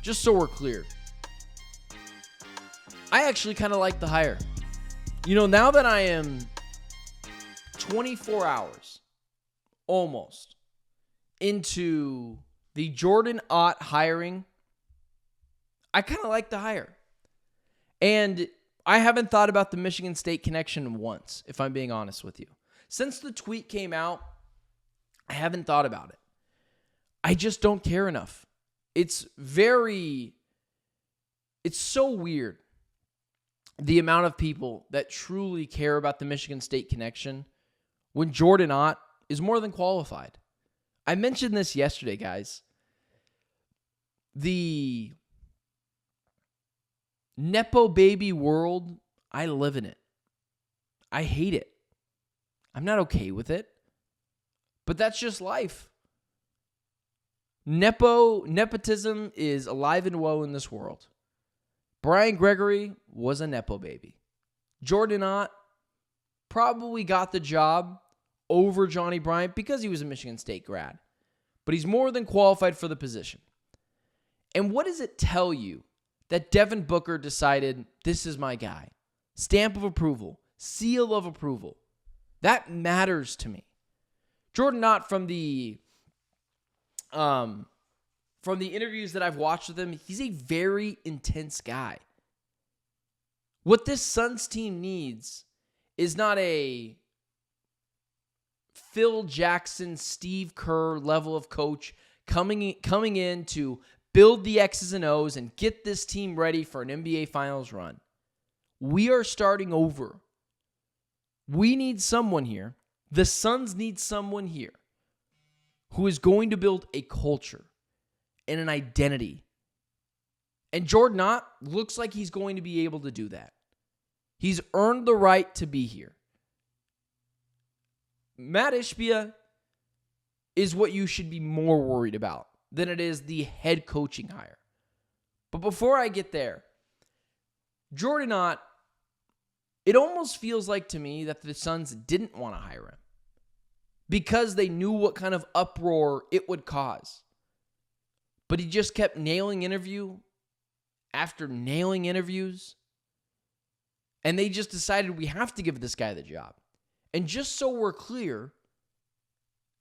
just so we're clear, I actually kind of like the hire. Now that I am 24 hours almost into the Jordan Ott hiring, I kind of like the hire. And I haven't thought about the Michigan State connection once, if I'm being honest with you. Since the tweet came out, I haven't thought about it. I just don't care enough. It's so weird, the amount of people that truly care about the Michigan State connection when Jordan Ott is more than qualified. I mentioned this yesterday, guys. The Nepo baby world, I live in it. I hate it. I'm not okay with it. But that's just life. Nepotism is alive and well in this world. Brian Gregory was a Nepo baby. Jordan Ott probably got the job over Johnny Bryant because he was a Michigan State grad. But he's more than qualified for the position. And what does it tell you that Devin Booker decided, this is my guy? Stamp of approval. Seal of approval. That matters to me. Jordan Ott, from the interviews that I've watched with him, he's a very intense guy. What this Suns team needs is not a Phil Jackson, Steve Kerr level of coach coming in to build the X's and O's and get this team ready for an NBA Finals run. We are starting over. We need someone here. The Suns need someone here who is going to build a culture and an identity. And Jordan Ott looks like he's going to be able to do that. He's earned the right to be here. Matt Ishbia is what you should be more worried about than it is the head coaching hire. But before I get there, Jordan Ott, it almost feels like to me that the Suns didn't want to hire him because they knew what kind of uproar it would cause. But he just kept nailing interview after nailing interviews. And they just decided we have to give this guy the job. And just so we're clear,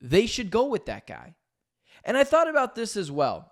they should go with that guy. And I thought about this as well.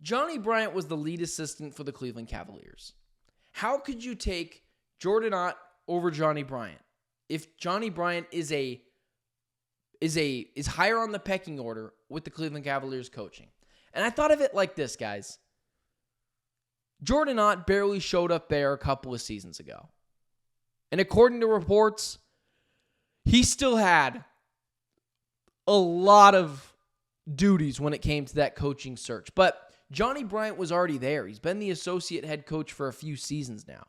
Johnny Bryant was the lead assistant for the Cleveland Cavaliers. How could you take Jordan Ott over Johnny Bryant if Johnny Bryant is higher on the pecking order with the Cleveland Cavaliers coaching? And I thought of it like this, guys. Jordan Ott barely showed up there a couple of seasons ago. And according to reports, he still had a lot of duties when it came to that coaching search. But Johnny Bryant was already there. He's been the associate head coach for a few seasons now.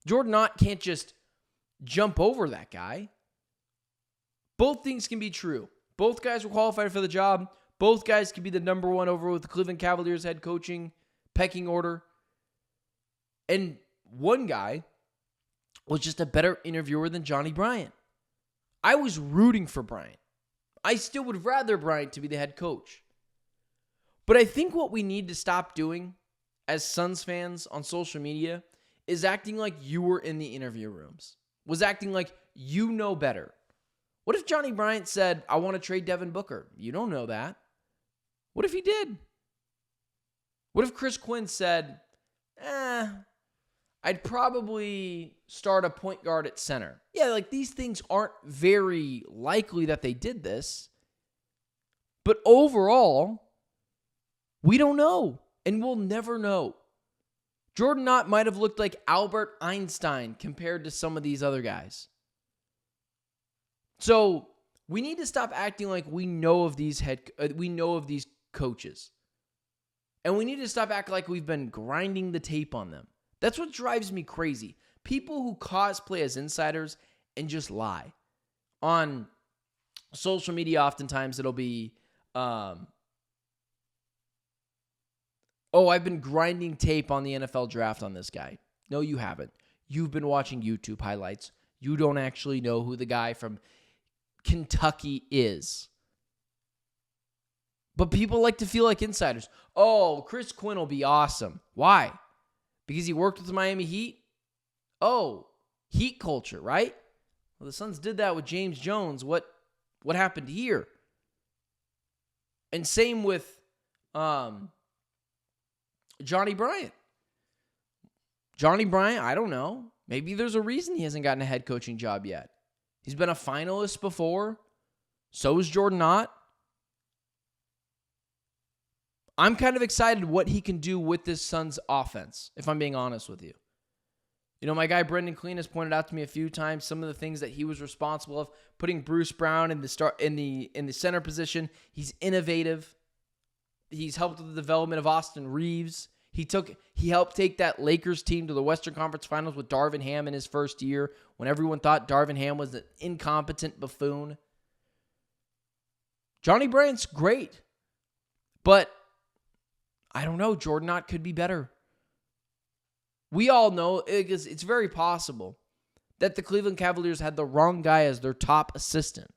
Jordan Ott can't just jump over that guy. Both things can be true. Both guys were qualified for the job. Both guys could be the number one over with the Cleveland Cavaliers head coaching pecking order. And one guy was just a better interviewer than Johnny Bryant. I was rooting for Bryant. I still would rather Bryant to be the head coach. But I think what we need to stop doing as Suns fans on social media is acting like you were in the interview rooms. Was acting like you know better. What if Johnny Bryant said, I want to trade Devin Booker? You don't know that. What if he did? What if Chris Quinn said, I'd probably start a point guard at center? Yeah, like these things aren't very likely that they did this. But overall, we don't know, and we'll never know. Jordan Ott might have looked like Albert Einstein compared to some of these other guys. So we need to stop acting like we know of these coaches. And we need to stop acting like we've been grinding the tape on them. That's what drives me crazy. People who cosplay as insiders and just lie. On social media, oftentimes it'll be, I've been grinding tape on the NFL draft on this guy. No, you haven't. You've been watching YouTube highlights. You don't actually know who the guy from Kentucky is. But people like to feel like insiders. Oh, Chris Quinn will be awesome. Why? Because he worked with the Miami Heat? Oh, Heat culture, right? Well, the Suns did that with James Jones. What happened here? And same with Johnny Bryant. Johnny Bryant, I don't know. Maybe there's a reason he hasn't gotten a head coaching job yet. He's been a finalist before. So is Jordan Ott. I'm kind of excited what he can do with this Suns offense, if I'm being honest with you. You know, my guy Brendan Clean has pointed out to me a few times some of the things that he was responsible of, putting Bruce Brown in the center position. He's innovative. He's helped with the development of Austin Reeves. He helped take that Lakers team to the Western Conference Finals with Darvin Ham in his first year when everyone thought Darvin Ham was an incompetent buffoon. Johnny Bryant's great, but I don't know. Jordan Ott could be better. We all know it's very possible that the Cleveland Cavaliers had the wrong guy as their top assistant.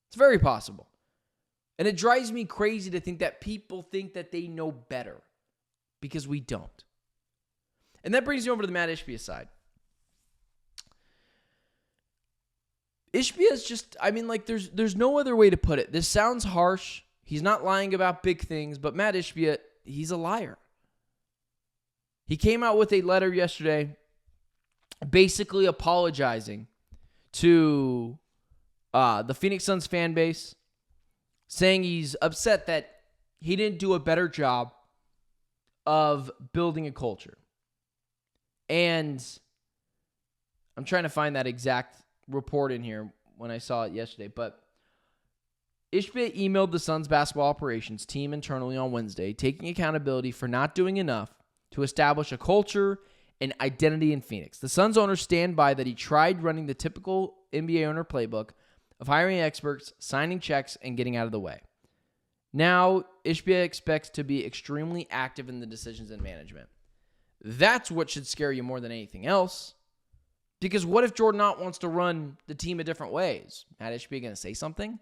It's very possible. And it drives me crazy to think that people think that they know better, because we don't. And that brings me over to the Matt Ishbia side. Ishbia is just, there's no other way to put it. This sounds harsh. He's not lying about big things, but Matt Ishbia, he's a liar. He came out with a letter yesterday basically apologizing to the Phoenix Suns fan base, saying he's upset that he didn't do a better job of building a culture. And I'm trying to find that exact report in here when I saw it yesterday, but Ishbia emailed the Suns basketball operations team internally on Wednesday, taking accountability for not doing enough to establish a culture and identity in Phoenix. The Suns owner stand by that he tried running the typical NBA owner playbook of hiring experts, signing checks, and getting out of the way. Now, Ishbia expects to be extremely active in the decisions and management. That's what should scare you more than anything else. Because what if Jordan Ott wants to run the team a different ways? Matt Ishbia going to say something?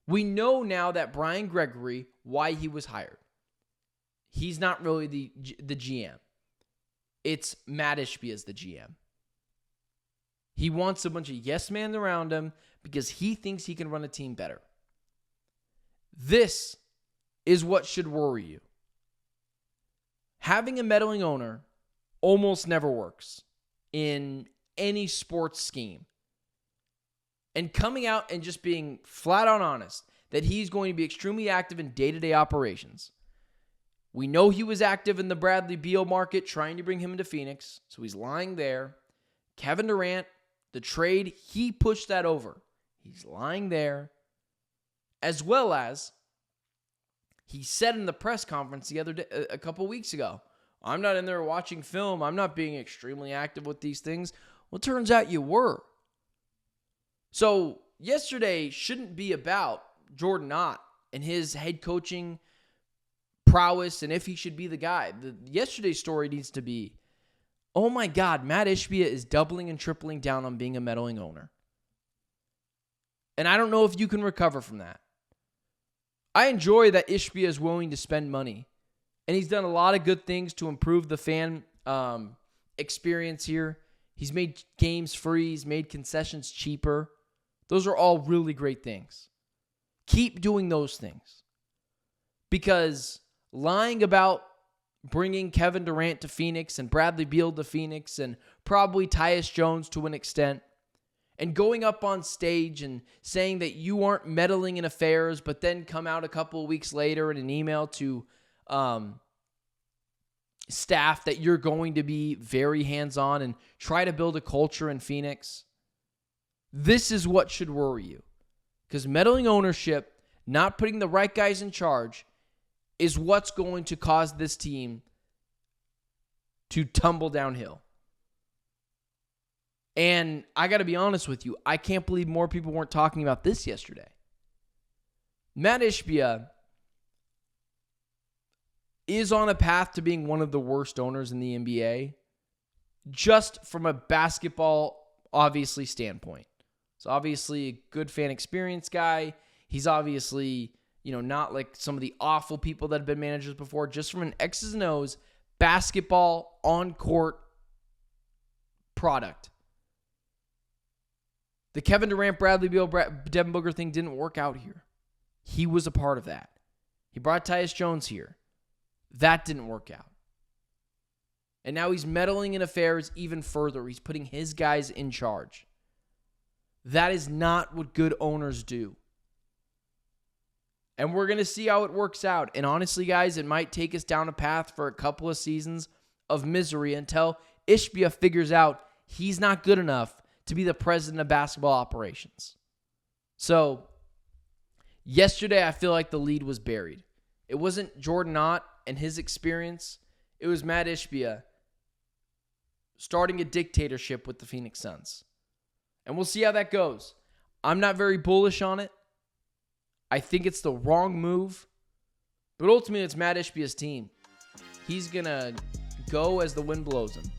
We know now that Brian Gregory, why he was hired. He's not really the GM. It's Matt Ishbia as the GM. He wants a bunch of yes men around him because he thinks he can run a team better. This is what should worry you. Having a meddling owner almost never works in any sports scheme. And coming out and just being flat out honest that he's going to be extremely active in day-to-day operations. We know he was active in the Bradley Beal market trying to bring him into Phoenix, so he's lying there. Kevin Durant, the trade, he pushed that over. He's lying there. As well as he said in the press conference the other day, a couple weeks ago, I'm not in there watching film. I'm not being extremely active with these things. Well, it turns out you were. So yesterday shouldn't be about Jordan Ott and his head coaching prowess and if he should be the guy. Yesterday's story needs to be, oh my God, Matt Ishbia is doubling and tripling down on being a meddling owner. And I don't know if you can recover from that. I enjoy that Ishbia is willing to spend money. And he's done a lot of good things to improve the fan experience here. He's made games free. He's made concessions cheaper. Those are all really great things. Keep doing those things. Because lying about bringing Kevin Durant to Phoenix and Bradley Beal to Phoenix and probably Tyus Jones to an extent, and going up on stage and saying that you aren't meddling in affairs, but then come out a couple of weeks later in an email to staff that you're going to be very hands-on and try to build a culture in Phoenix. This is what should worry you. Because meddling ownership, not putting the right guys in charge, is what's going to cause this team to tumble downhill. And I got to be honest with you, I can't believe more people weren't talking about this yesterday. Matt Ishbia is on a path to being one of the worst owners in the NBA, just from a basketball, obviously, standpoint. He's obviously a good fan experience guy. He's obviously not like some of the awful people that have been managers before, just from an X's and O's basketball on-court product. The Kevin Durant, Bradley Beal, Devin Booker thing didn't work out here. He was a part of that. He brought Tyus Jones here. That didn't work out. And now he's meddling in affairs even further. He's putting his guys in charge. That is not what good owners do. And we're going to see how it works out. And honestly, guys, it might take us down a path for a couple of seasons of misery until Ishbia figures out he's not good enough to be the president of basketball operations. So, yesterday, I feel like the lead was buried. It wasn't Jordan Ott and his experience. It was Matt Ishbia starting a dictatorship with the Phoenix Suns. And we'll see how that goes. I'm not very bullish on it. I think it's the wrong move. But ultimately, it's Matt Ishbia's team. He's going to go as the wind blows him.